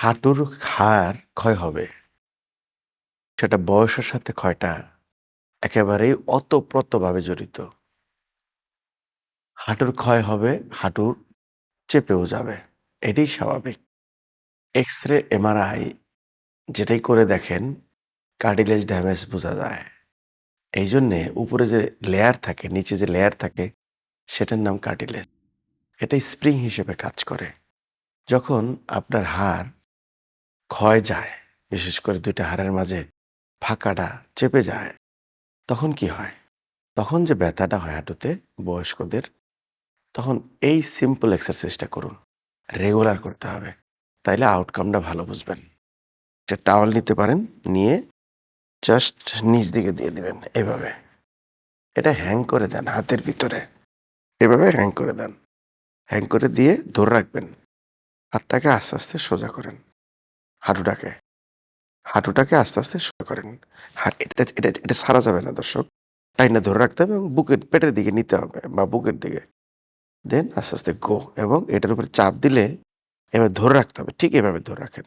হাঁটুর হাড় ক্ষয় হবে। সেটা বয়সের সাথে ক্ষয়টা একেবারেই ওতপ্রোতভাবে জড়িত। হাঁটুর ক্ষয় হবে, হাঁটু চেপেও যাবে। এটাই স্বাভাবিক। এক্স-রে, এমআরআই যেটাই করে দেখেন কার্টিলেজ ড্যামেজ বোঝা যায়। এইজন্যে উপরে যে লেয়ার থাকে, নিচে যে লেয়ার থাকে সেটার নাম কার্টিলেজ। এটা স্প্রিং হিসেবে কাজ করে। যখন আপনার হাড় ক্ষয় যায়, বিশেষ করে ২ টা হাড়ের মাঝে ফাঁকাটা চেপে যায়, তখন কি হয়? তখন যে ব্যথাটা হয় হাঁটুতে বয়স্কদের, তখন এই সিম্পল এক্সারসাইজটা করুন। রেগুলার করতে হবে। তাইলে আউটকামটা ভালো বুঝবেন। একটা টাওয়াল নিতে পারেন, নিয়ে জাস্ট নিচ দিকে দিয়ে দিবেন এভাবে। এটা হ্যাং করে দেন হাতের ভিতরে। এভাবে হ্যাং করে দেন। হ্যাং করে দিয়ে ধরে রাখবেন। হাতটাকে আস্তে, আস্তে সোজা করেন। হাঁটুটাকে। হাঁটুটাকে আস্তে, আস্তে সোজা করেন। এটা ছাড়া যাবে না দর্শক। টাইনা ধরে রাখতে হবে এবং পেটের দিকে নিতে হবে বা বুকের দিকে। দেন আস্তে, আস্তে গো এবং এটার উপরে চাপ দিলে এভাবে ধরে রাখতে হবে। ঠিক এভাবে ধরে রাখেন।